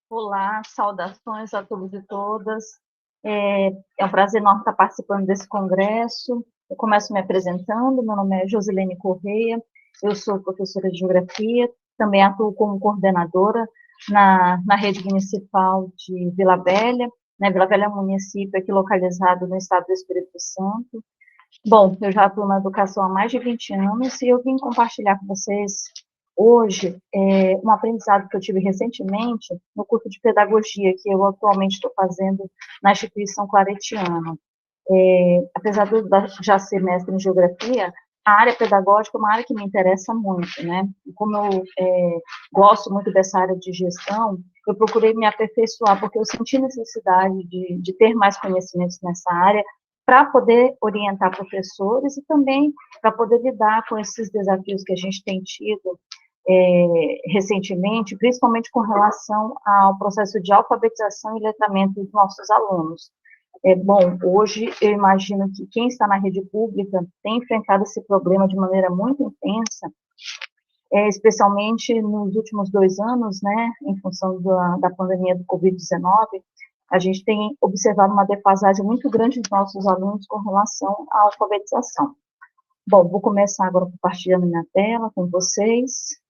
Olá, saudações a todos e todas. É um prazer enorme estar participando desse congresso. Eu começo me apresentando, meu nome é Josilene Correia, eu sou professora de Geografia, também atuo como coordenadora na rede municipal de Vila Velha, né? Vila Velha é um município aqui localizado no estado do Espírito Santo. Bom, eu já atuo na educação há mais de 20 anos e eu vim compartilhar com vocês hoje um aprendizado que eu tive recentemente no curso de pedagogia que eu atualmente estou fazendo na instituição claretiana. Apesar de eu já ser mestre em geografia, a área pedagógica é uma área que me interessa muito, né? E como eu gosto muito dessa área de gestão, eu procurei me aperfeiçoar, porque eu senti necessidade de ter mais conhecimentos nessa área, para poder orientar professores e também para poder lidar com esses desafios que a gente tem tido recentemente, principalmente com relação ao processo de alfabetização e letramento dos nossos alunos. Bom, hoje eu imagino que quem está na rede pública tem enfrentado esse problema de maneira muito intensa, especialmente nos últimos 2 anos, né, em função da pandemia do Covid-19, a gente tem observado uma defasagem muito grande dos nossos alunos com relação à alfabetização. Bom, vou começar agora compartilhando minha tela com vocês.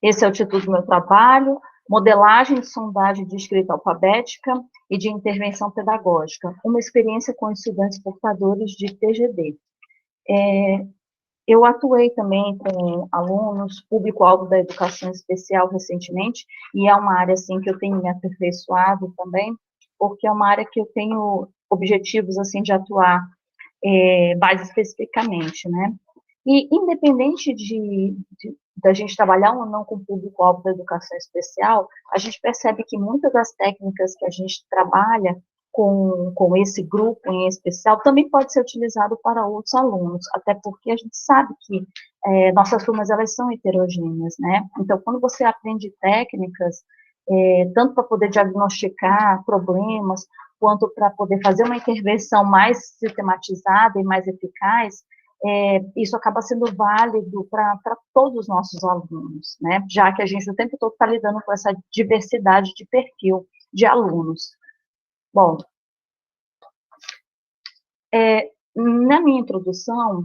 Esse é o título do meu trabalho: Modelagem de sondagem de escrita alfabética e de intervenção pedagógica, uma experiência com estudantes portadores de TGD. Eu atuei também com alunos, público-alvo da educação especial recentemente, e é uma área, assim, que eu tenho me aperfeiçoado também, porque é uma área que eu tenho objetivos, assim, de atuar mais especificamente, né? E independente da gente trabalhar ou não com o público-alvo da educação especial, a gente percebe que muitas das técnicas que a gente trabalha com esse grupo em especial também pode ser utilizado para outros alunos, até porque a gente sabe que nossas turmas, elas são heterogêneas, né? Então, quando você aprende técnicas, tanto para poder diagnosticar problemas, quanto para poder fazer uma intervenção mais sistematizada e mais eficaz, isso acaba sendo válido para todos os nossos alunos, né? Já que a gente o tempo todo está lidando com essa diversidade de perfil de alunos. Bom, na minha introdução,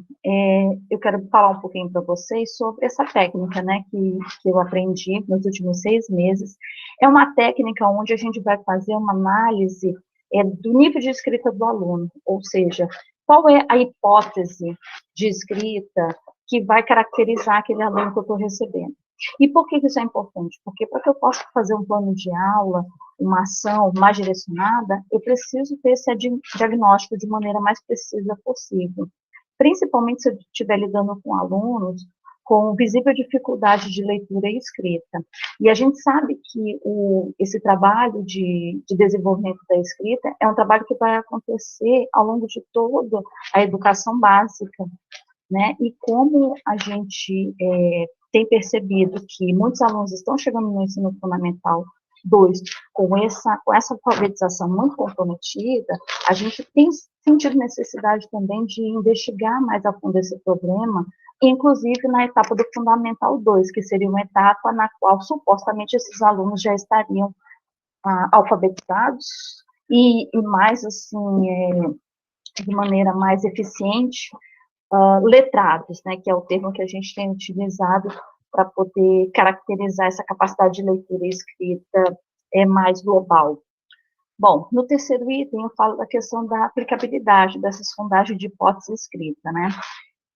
eu quero falar um pouquinho para vocês sobre essa técnica, né, que eu aprendi nos últimos 6 meses. É uma técnica onde a gente vai fazer uma análise do nível de escrita do aluno, ou seja, qual é a hipótese de escrita que vai caracterizar aquele aluno que eu estou recebendo. E por que isso é importante? Porque para que eu possa fazer um plano de aula, uma ação mais direcionada, eu preciso ter esse diagnóstico de maneira mais precisa possível. Principalmente se eu estiver lidando com alunos com visível dificuldade de leitura e escrita. E a gente sabe que esse trabalho de desenvolvimento da escrita é um trabalho que vai acontecer ao longo de toda a educação básica, né? E como a gente tem percebido que muitos alunos estão chegando no ensino fundamental 2 com essa alfabetização muito comprometida, a gente tem sentido necessidade também de investigar mais a fundo esse problema, inclusive na etapa do Fundamental 2, que seria uma etapa na qual supostamente esses alunos já estariam alfabetizados e mais assim, de maneira mais eficiente, letrados, né, que é o termo que a gente tem utilizado para poder caracterizar essa capacidade de leitura e escrita mais global. Bom, no terceiro item eu falo da questão da aplicabilidade dessas sondagens de hipótese escrita, né,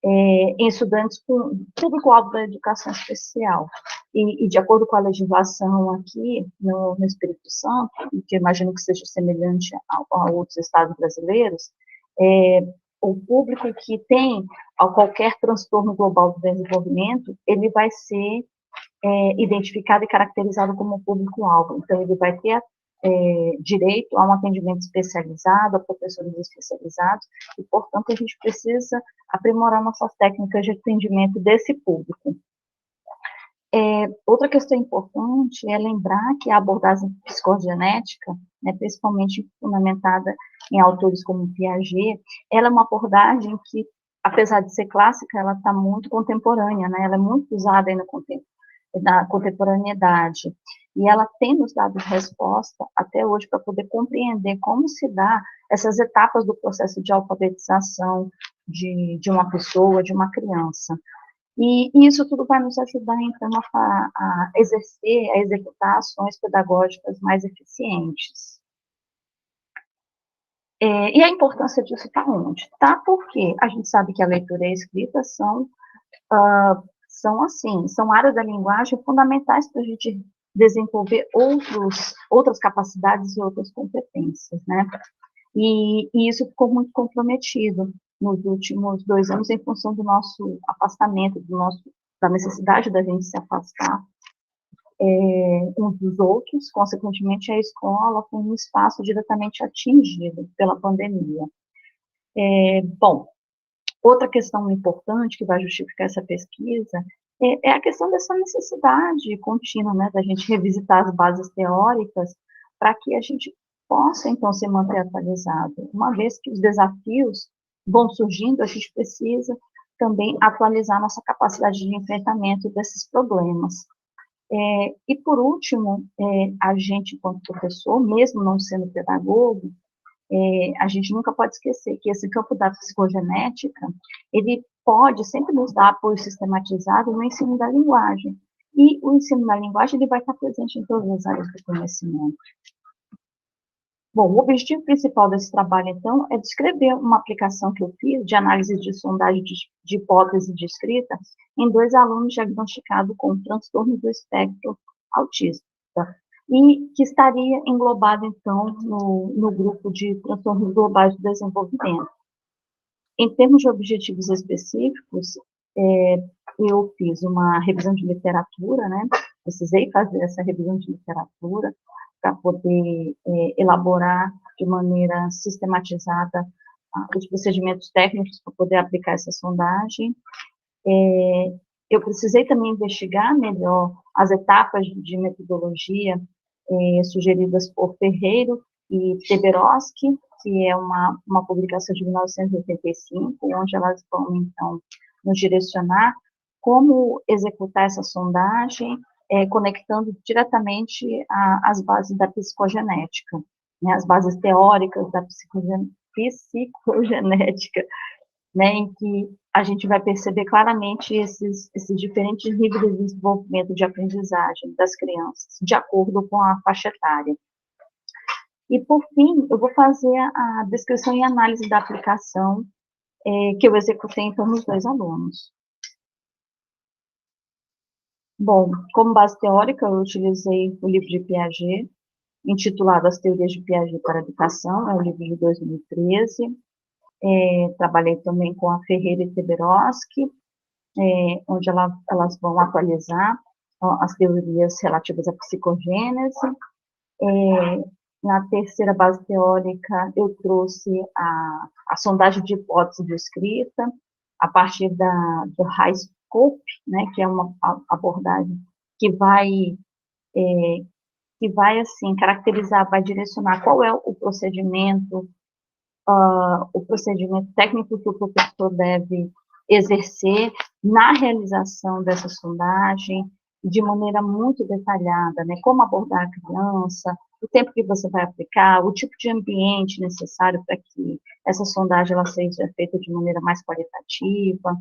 em estudantes com público-alvo da educação especial. E de acordo com a legislação aqui no Espírito Santo, que eu imagino que seja semelhante a outros estados brasileiros, o público que tem qualquer transtorno global do desenvolvimento, ele vai ser identificado e caracterizado como público-alvo. Então, ele vai ter direito a um atendimento especializado, a professores especializados, e, portanto, a gente precisa aprimorar nossas técnicas de atendimento desse público. Outra questão importante é lembrar que a abordagem psicogenética, né, principalmente fundamentada em autores como Piaget, ela é uma abordagem que, apesar de ser clássica, ela está muito contemporânea, né, ela é muito usada ainda da contemporaneidade. E ela tem nos dado resposta até hoje para poder compreender como se dá essas etapas do processo de alfabetização de uma pessoa, de uma criança. E isso tudo vai nos ajudar, então, a exercer, a executar ações pedagógicas mais eficientes. E a importância disso está onde? Está porque a gente sabe que a leitura e a escrita são áreas da linguagem fundamentais para a gente desenvolver outras capacidades e outras competências, né? E isso ficou muito comprometido nos últimos 2 anos em função do nosso afastamento, da necessidade da gente se afastar uns dos outros, consequentemente a escola foi um espaço diretamente atingido pela pandemia. Bom, outra questão importante que vai justificar essa pesquisa é a questão dessa necessidade contínua, né, da gente revisitar as bases teóricas para que a gente possa, então, se manter atualizado. Uma vez que os desafios vão surgindo, a gente precisa também atualizar nossa capacidade de enfrentamento desses problemas. E, por último, a gente, enquanto professor, mesmo não sendo pedagogo, a gente nunca pode esquecer que esse campo da psicogenética, ele pode sempre nos dar apoio sistematizado no ensino da linguagem. E o ensino da linguagem, ele vai estar presente em todas as áreas do conhecimento. Bom, o objetivo principal desse trabalho, então, é descrever uma aplicação que eu fiz de análise de sondagem de hipótese de escrita em 2 alunos diagnosticados com transtorno do espectro autista, e que estaria englobado, então, no grupo de transtornos globais do desenvolvimento. Em termos de objetivos específicos, eu fiz uma revisão de literatura, né? Precisei fazer essa revisão de literatura para poder elaborar de maneira sistematizada os procedimentos técnicos para poder aplicar essa sondagem. Eu precisei também investigar melhor as etapas de metodologia sugeridas por Ferreiro e Teberoski, que é uma publicação de 1985, onde elas vão, então, nos direcionar como executar essa sondagem, conectando diretamente as bases da psicogenética, né, as bases teóricas da psicogenética, né, em que a gente vai perceber claramente esses diferentes níveis de desenvolvimento de aprendizagem das crianças, de acordo com a faixa etária. E, por fim, eu vou fazer a descrição e análise da aplicação que eu executei, então, nos 2 alunos. Bom, como base teórica, eu utilizei o livro de Piaget, intitulado As Teorias de Piaget para a Educação, é o livro de 2013. Trabalhei também com a Ferreira e Teberoski, onde elas vão atualizar as teorias relativas à psicogênese. Na terceira base teórica, eu trouxe a sondagem de hipótese de escrita, a partir do high scope, né, que é uma abordagem que vai assim, caracterizar, vai direcionar qual é o procedimento técnico que o professor deve exercer na realização dessa sondagem, de maneira muito detalhada, né? Como abordar a criança, o tempo que você vai aplicar, o tipo de ambiente necessário para que essa sondagem ela seja feita de maneira mais qualitativa.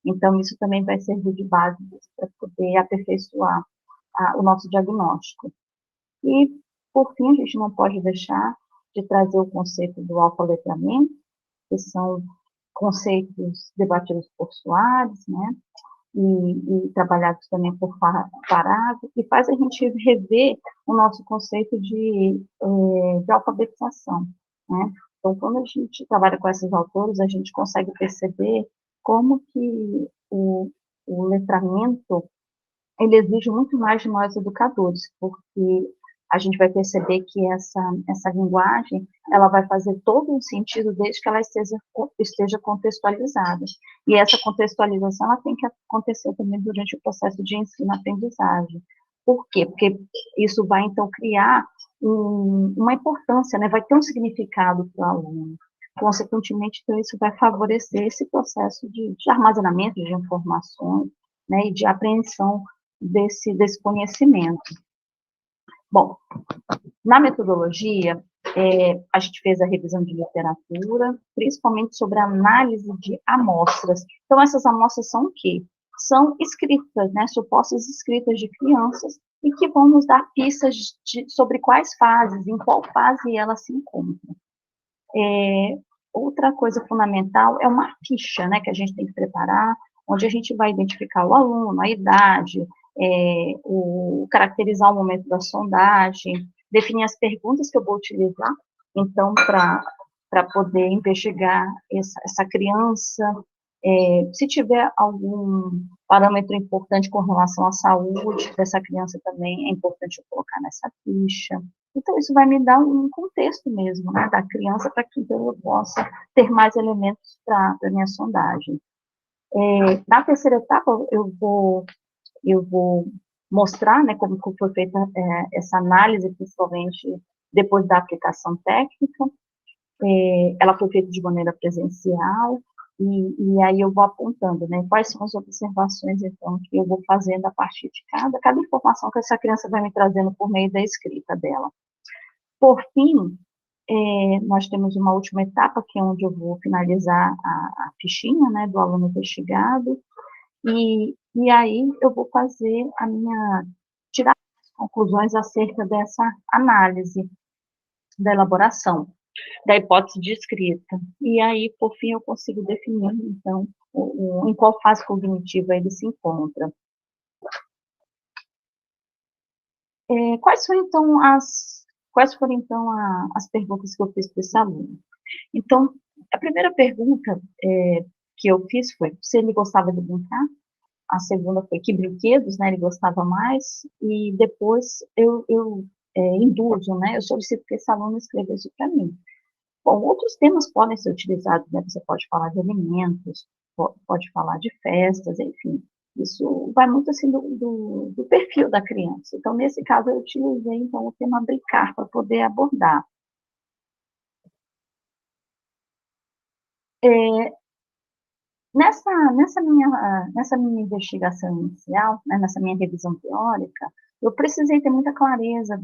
Então, isso também vai servir de base para poder aperfeiçoar o nosso diagnóstico. E, por fim, a gente não pode deixar de trazer o conceito do alfa-letramento, que são conceitos debatidos por Soares, né, e trabalhados também por Farago, e faz a gente rever o nosso conceito de alfabetização, né. Então, quando a gente trabalha com esses autores, a gente consegue perceber como que o letramento, ele exige muito mais de nós educadores, porque a gente vai perceber que essa linguagem, ela vai fazer todo um sentido desde que ela esteja contextualizada. E essa contextualização, ela tem que acontecer também durante o processo de ensino-aprendizagem. Por quê? Porque isso vai, então, criar uma importância, né? Vai ter um significado para o aluno. Consequentemente, então, isso vai favorecer esse processo de armazenamento de informações, né? E de apreensão desse conhecimento. Bom, na metodologia, a gente fez a revisão de literatura, principalmente sobre a análise de amostras. Então, essas amostras são o quê? São escritas, né, supostas escritas de crianças, e que vão nos dar pistas sobre quais fases, em qual fase ela se encontra. Outra coisa fundamental é uma ficha, né, que a gente tem que preparar, onde a gente vai identificar o aluno, a idade, caracterizar o momento da sondagem, definir as perguntas que eu vou utilizar, então, para poder investigar essa criança, se tiver algum parâmetro importante com relação à saúde dessa criança também, é importante eu colocar nessa ficha. Então, isso vai me dar um contexto mesmo, né, da criança, para que eu possa ter mais elementos para a minha sondagem. Na terceira etapa, eu vou mostrar, né, como foi feita essa análise, principalmente depois da aplicação técnica. Ela foi feita de maneira presencial, e aí eu vou apontando, né, quais são as observações, então, que eu vou fazendo a partir de cada informação que essa criança vai me trazendo por meio da escrita dela. Por fim, nós temos uma última etapa, que é onde eu vou finalizar a fichinha, né, do aluno investigado, e aí eu vou fazer tirar as conclusões acerca dessa análise da elaboração, da hipótese de escrita. E aí, por fim, eu consigo definir, então, em qual fase cognitiva ele se encontra. Quais foram, então, as perguntas que eu fiz para esse aluno? Então, a primeira pergunta que eu fiz foi se ele gostava de brincar. A segunda foi que brinquedos, né, ele gostava mais. E depois eu induzo, né, eu solicito que esse aluno escreva isso para mim. Bom, outros temas podem ser utilizados, né, você pode falar de alimentos, pode falar de festas, enfim. Isso vai muito assim do perfil da criança. Então, nesse caso, eu utilizei então o tema brincar para poder abordar. Nessa minha investigação inicial, né, nessa minha revisão teórica, eu precisei ter muita clareza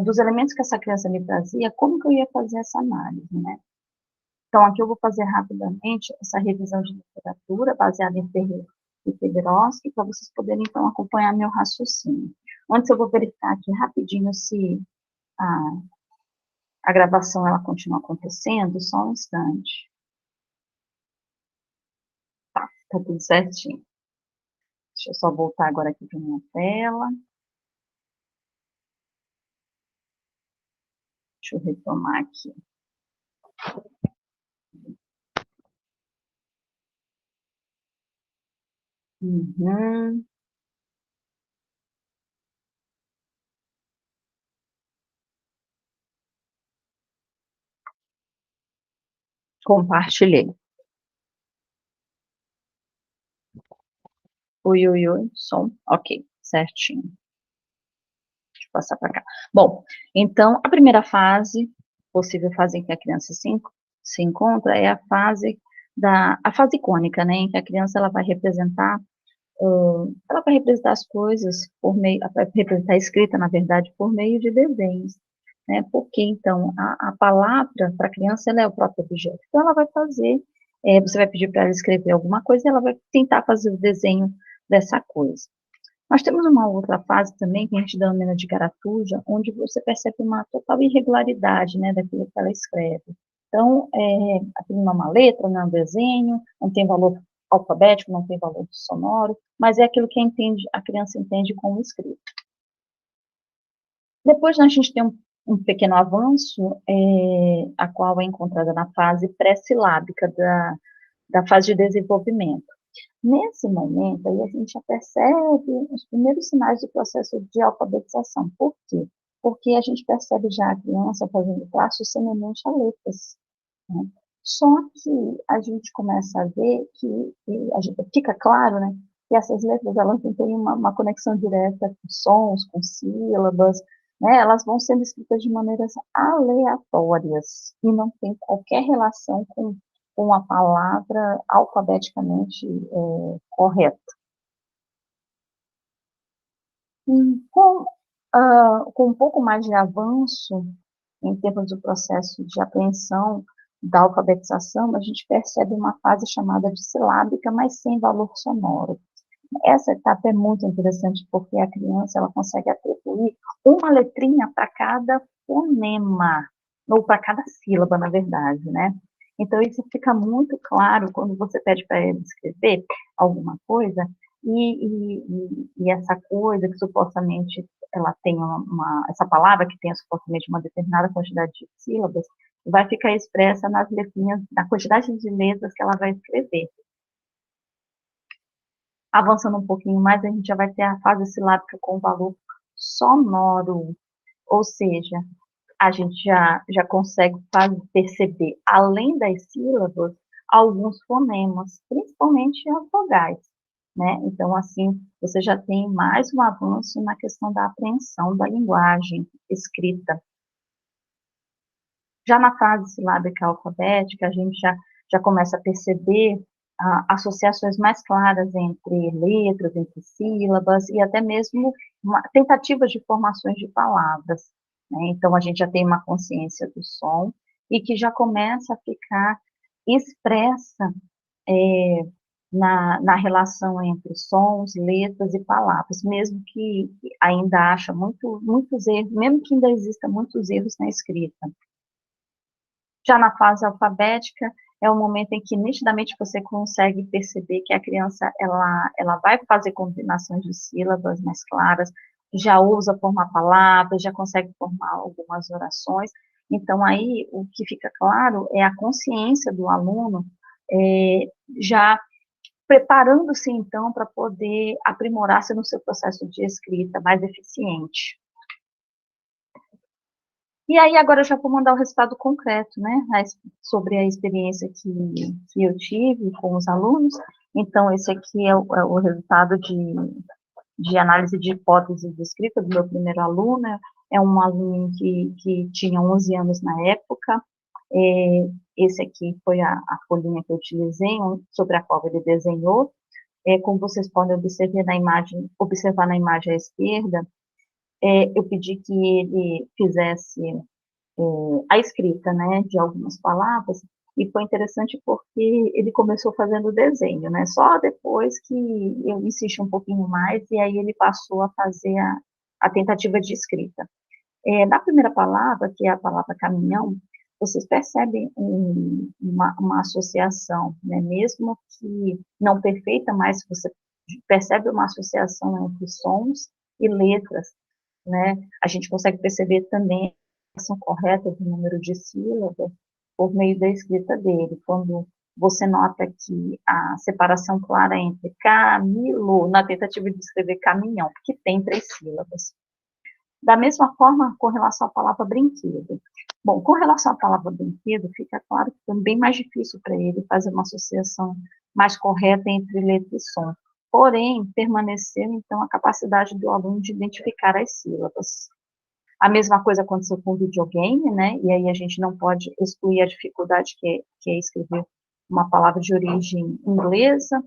dos elementos que essa criança me trazia, como que eu ia fazer essa análise, né? Então, aqui eu vou fazer rapidamente essa revisão de literatura, baseada em Ferreira e Federowski, para vocês poderem, então, acompanhar meu raciocínio. Antes, eu vou verificar aqui rapidinho se a, a gravação ela continua acontecendo, só um instante. Tá tudo certinho. Deixa eu só voltar agora aqui para minha tela. Deixa eu retomar aqui. Uhum. Compartilhei. Oi, som. Ok, certinho. Deixa eu passar para cá. Bom, então, a primeira possível fase em que a criança se encontra, é a fase icônica, né, em que a criança ela vai representar as coisas vai representar a escrita, na verdade, por meio de desenhos, né, porque, então, a palavra, para a criança, ela é o próprio objeto. Então, ela vai fazer, você vai pedir para ela escrever alguma coisa, e ela vai tentar fazer o desenho dessa coisa. Nós temos uma outra fase também, que a gente denomina de garatuja, onde você percebe uma total irregularidade, né, daquilo que ela escreve. Então, aquilo não é uma letra, não é um desenho, não tem valor alfabético, não tem valor sonoro, mas é aquilo que a criança entende como escrito. Depois a gente tem um pequeno avanço, a qual é encontrada na fase pré-silábica da fase de desenvolvimento. Nesse momento, aí a gente já percebe os primeiros sinais do processo de alfabetização. Por quê? Porque a gente percebe já a criança fazendo traços semelhantes a letras, né? Só que a gente começa a ver fica claro, né, que essas letras, elas não têm uma conexão direta com sons, com sílabas, né, elas vão sendo escritas de maneiras aleatórias e não tem qualquer relação com a palavra alfabeticamente correta. Com, com um pouco mais de avanço em termos do processo de apreensão da alfabetização, a gente percebe uma fase chamada de silábica, mas sem valor sonoro. Essa etapa é muito interessante porque a criança ela consegue atribuir uma letrinha para cada fonema, ou para cada sílaba, na verdade, né? Então, isso fica muito claro quando você pede para ele escrever alguma coisa, e essa coisa que supostamente ela tem essa palavra que tem supostamente uma determinada quantidade de sílabas, vai ficar expressa nas letrinhas, na quantidade de letras que ela vai escrever. Avançando um pouquinho mais, a gente já vai ter a fase silábica com valor sonoro, ou seja, a gente já consegue perceber, além das sílabas, alguns fonemas, principalmente as vogais, né? Então, assim, você já tem mais um avanço na questão da apreensão da linguagem escrita. Já na fase silábica alfabética, a gente já começa a perceber associações mais claras entre letras, entre sílabas, e até mesmo tentativas de formações de palavras, né? Então, a gente já tem uma consciência do som, e que já começa a ficar expressa na relação entre sons, letras e palavras, mesmo que ainda acha muitos erros, mesmo que ainda exista muitos erros na escrita. Já na fase alfabética, é o momento em que nitidamente você consegue perceber que a criança ela vai fazer combinações de sílabas mais claras, já usa formar palavras, já consegue formar algumas orações. Então, aí, o que fica claro é a consciência do aluno já preparando-se, então, para poder aprimorar-se no seu processo de escrita mais eficiente. E aí, agora eu já vou mandar o resultado concreto, né, sobre a experiência que eu tive com os alunos. Então, esse aqui é o resultado de análise de hipóteses de escrita do meu primeiro aluno. É um aluno que tinha 11 anos na época. Esse aqui foi a folhinha que eu utilizei, sobre a qual ele desenhou. Como vocês podem observar na imagem à esquerda, eu pedi que ele fizesse a escrita, né, de algumas palavras, e foi interessante porque ele começou fazendo o desenho, né, só depois que eu insisti um pouquinho mais, e aí ele passou a fazer a tentativa de escrita. Na primeira palavra, que é a palavra caminhão, vocês percebem uma associação, né, mesmo que não perfeita, mas você percebe uma associação entre sons e letras, né? A gente consegue perceber também a ação correta do número de sílabas por meio da escrita dele, quando você nota que a separação clara entre Camilo, na tentativa de escrever caminhão, que tem 3 sílabas. Da mesma forma, com relação à palavra brinquedo. Bom, com relação à palavra brinquedo, fica claro que foi bem mais difícil para ele fazer uma associação mais correta entre letra e som. Porém, permaneceu, então, a capacidade do aluno de identificar as sílabas. A mesma coisa aconteceu com o videogame, né? E aí a gente não pode excluir a dificuldade que é escrever uma palavra de origem inglesa.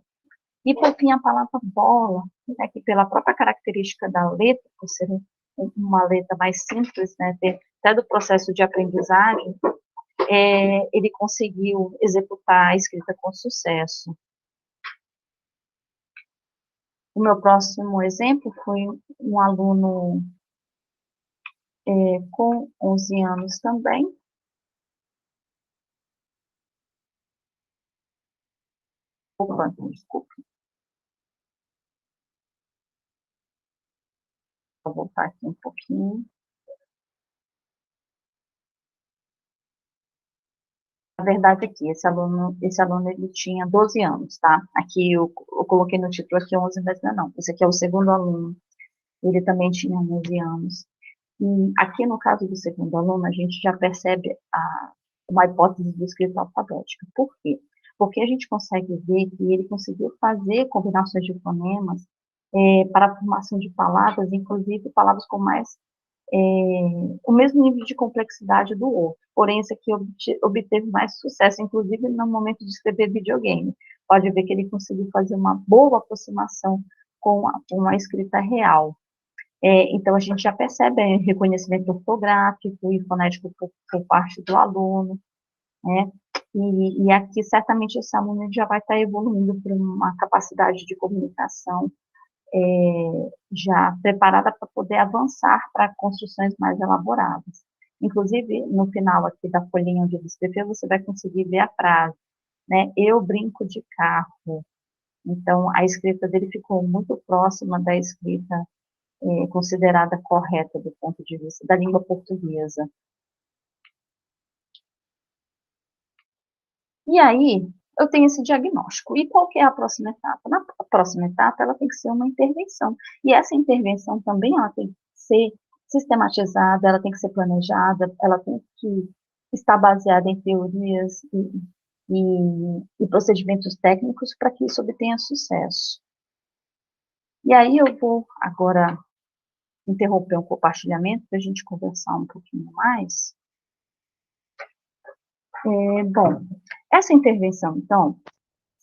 E, por fim, a palavra bola, né, que pela própria característica da letra, por ser uma letra mais simples, né, até do processo de aprendizagem, ele conseguiu executar a escrita com sucesso. O meu próximo exemplo foi um aluno com 11 anos também. Opa, desculpa. Vou voltar aqui um pouquinho. A verdade é que esse aluno ele tinha 12 anos, tá? Aqui eu coloquei no título aqui 11, mas não. Esse aqui é o segundo aluno. Ele também tinha 11 anos. E aqui no caso do segundo aluno, a gente já percebe uma hipótese de escrita alfabética. Por quê? Porque a gente consegue ver que ele conseguiu fazer combinações de fonemas para a formação de palavras, inclusive palavras com mais o mesmo nível de complexidade do outro. Porém, esse aqui obteve mais sucesso, inclusive no momento de escrever videogame. Pode ver que ele conseguiu fazer uma boa aproximação com a escrita real. Então, a gente já percebe reconhecimento ortográfico e fonético por parte do aluno, né? E aqui, certamente, esse aluno já vai estar evoluindo para uma capacidade de comunicação já preparada para poder avançar para construções mais elaboradas. Inclusive, no final aqui da folhinha onde ele escreveu, você vai conseguir ver a frase, né? Eu brinco de carro. Então, a escrita dele ficou muito próxima da escrita considerada correta do ponto de vista da língua portuguesa. E aí, eu tenho esse diagnóstico. E qual que é a próxima etapa? Na próxima etapa, ela tem que ser uma intervenção. E essa intervenção também ela tem que ser sistematizada, ela tem que ser planejada, ela tem que estar baseada em teorias e procedimentos técnicos para que isso obtenha sucesso. E aí eu vou agora interromper um compartilhamento para a gente conversar um pouquinho mais. Bom, essa intervenção, então,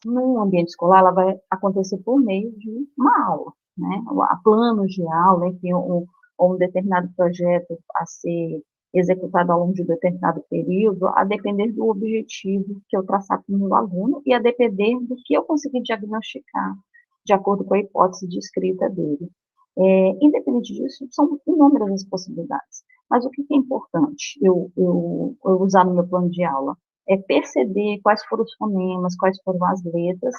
no ambiente escolar, ela vai acontecer por meio de uma aula, né? A planos de aula, enfim, um determinado projeto a ser executado ao longo de um determinado período, a depender do objetivo que eu traçar para o meu aluno e a depender do que eu conseguir diagnosticar, de acordo com a hipótese de escrita dele. Independente disso, são inúmeras as possibilidades. Mas o que é importante eu usar no meu plano de aula? É perceber quais foram os fonemas, quais foram as letras,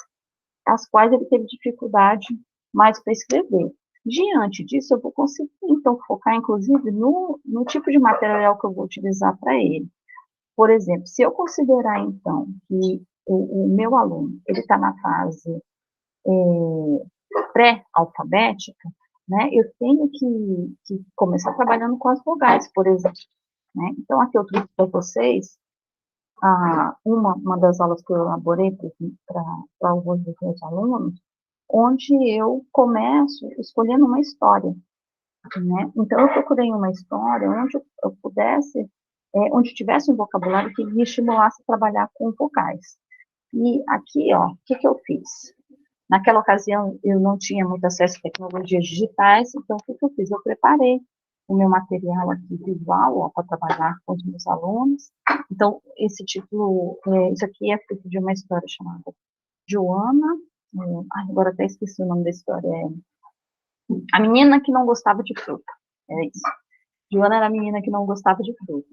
as quais ele teve dificuldade mais para escrever. Diante disso, eu vou conseguir, então, focar, inclusive, no tipo de material que eu vou utilizar para ele. Por exemplo, se eu considerar, então, que o meu aluno, ele está na fase pré-alfabética, né, eu tenho que começar trabalhando com as vogais, por exemplo. Né? Então, aqui eu trouxe para vocês uma das aulas que eu elaborei para alguns dos meus alunos, onde eu começo escolhendo uma história. Né? Então, eu procurei uma história onde eu pudesse, onde tivesse um vocabulário que me estimulasse a trabalhar com vogais. E aqui, ó, o que eu fiz? Naquela ocasião, eu não tinha muito acesso a tecnologias digitais, então, o que eu fiz? Eu preparei o meu material aqui visual, para trabalhar com os meus alunos. Então, esse título, isso aqui é fruto de uma história chamada Joana, agora até esqueci o nome da história, A Menina que Não Gostava de Fruta, é isso. Joana era a menina que não gostava de fruta.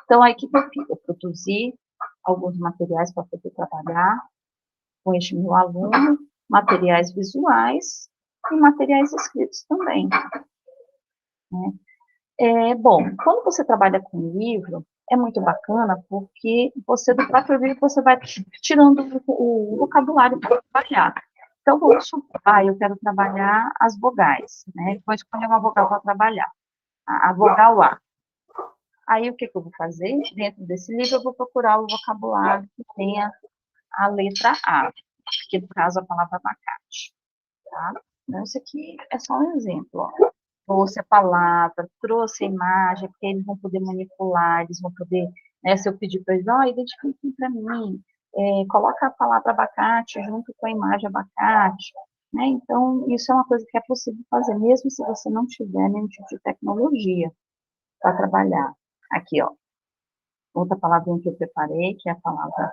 Então, aí, o que eu fiz? Eu produzi alguns materiais para poder trabalhar com este meu aluno, materiais visuais e materiais escritos também. Né? Bom, quando você trabalha com livro, é muito bacana, porque você, do próprio livro, você vai tirando o vocabulário para trabalhar. Então, vamos supor, eu quero trabalhar as vogais, né? Vou escolher uma vogal para trabalhar, a vogal A. Aí, o que eu vou fazer? Dentro desse livro, eu vou procurar o vocabulário que tenha a letra A, que no caso, a palavra abacate. Tá? Então, isso aqui é só um exemplo, ó. Trouxe a palavra, trouxe a imagem, porque eles vão poder manipular, eles vão poder, né, se eu pedir para eles, identifiquem para mim, coloca a palavra abacate junto com a imagem abacate, né, então isso é uma coisa que é possível fazer, mesmo se você não tiver nenhum tipo de tecnologia para trabalhar. Aqui, ó, outra palavrinha que eu preparei, que é a palavra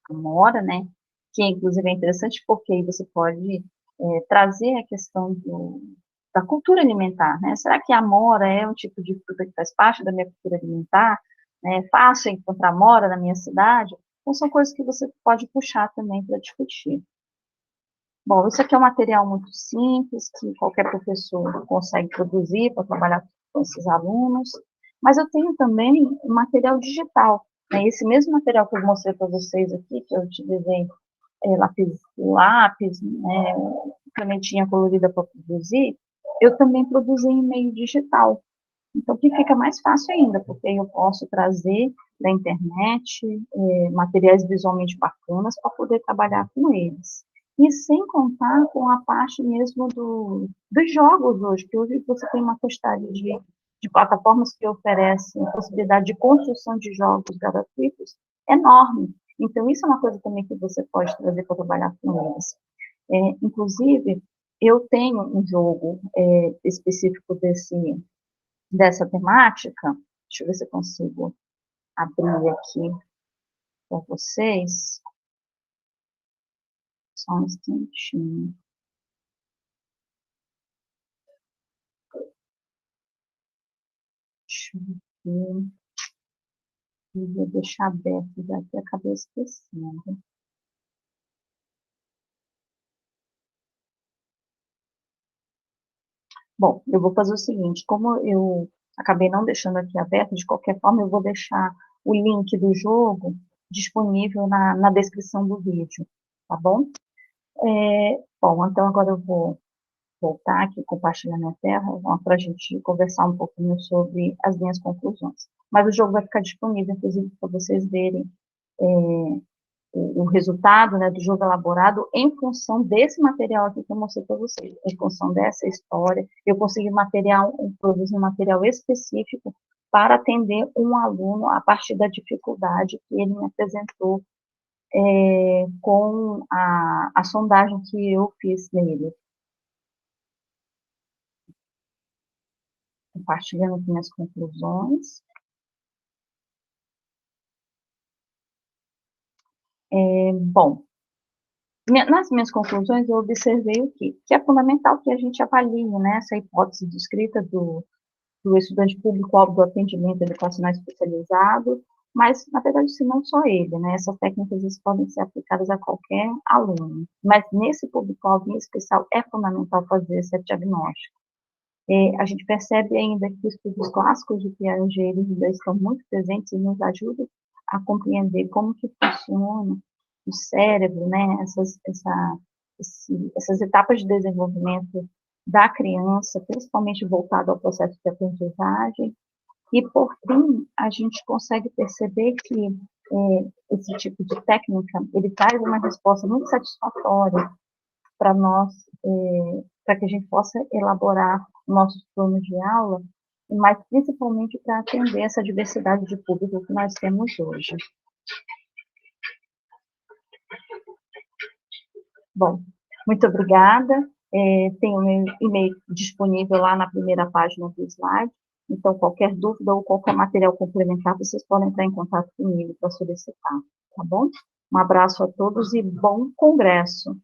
amora, né, que inclusive é interessante porque aí você pode trazer a questão da cultura alimentar, né? Será que a amora é um tipo de fruta que faz parte da minha cultura alimentar? É fácil encontrar amora na minha cidade? Então, são coisas que você pode puxar também para discutir. Bom, isso aqui é um material muito simples, que qualquer professor consegue produzir para trabalhar com esses alunos, mas eu tenho também um material digital, né? Esse mesmo material que eu mostrei para vocês aqui, que eu utilizei lápis, né, canetinha colorida para produzir, eu também produzi em meio digital. Então, que fica mais fácil ainda, porque eu posso trazer da internet materiais visualmente bacanas para poder trabalhar com eles. E sem contar com a parte mesmo dos jogos hoje, que hoje você tem uma quantidade de plataformas que oferecem a possibilidade de construção de jogos gratuitos enorme. Então, isso é uma coisa também que você pode trazer para trabalhar com eles. Inclusive, eu tenho um jogo específico dessa temática. Deixa eu ver se eu consigo abrir aqui para vocês. Só um instantinho. Deixa eu ver. Eu vou deixar aberto já que acabei esquecendo. Bom, eu vou fazer o seguinte, como eu acabei não deixando aqui aberto, de qualquer forma eu vou deixar o link do jogo disponível na descrição do vídeo, tá bom? Bom, então agora eu vou voltar aqui, compartilhar minha tela, para a gente conversar um pouquinho sobre as minhas conclusões. Mas o jogo vai ficar disponível, inclusive, para vocês verem o resultado, né, do jogo elaborado em função desse material aqui que eu mostrei para vocês, em função dessa história. Eu consegui produzir um material específico para atender um aluno a partir da dificuldade que ele me apresentou com a sondagem que eu fiz nele. Compartilhando aqui minhas conclusões. Bom, nas minhas conclusões eu observei o quê? Que é fundamental que a gente avalie, né, essa hipótese descrita do estudante público-alvo do atendimento educacional especializado, mas, na verdade, se não só ele, né, essas técnicas podem ser aplicadas a qualquer aluno, mas nesse público-alvo em especial é fundamental fazer esse diagnóstico. A gente percebe ainda que estudos clássicos de Piaget ainda estão muito presentes e nos ajudam a compreender como que funciona o cérebro, né, essas etapas de desenvolvimento da criança, principalmente voltado ao processo de aprendizagem. E, por fim, a gente consegue perceber que esse tipo de técnica, ele traz uma resposta muito satisfatória para nós, para que a gente possa elaborar nossos planos de aula, mas principalmente para atender essa diversidade de público que nós temos hoje. Bom, muito obrigada. Tem o meu e-mail disponível lá na primeira página do slide, então qualquer dúvida ou qualquer material complementar, vocês podem entrar em contato comigo para solicitar, tá bom? Um abraço a todos e bom congresso!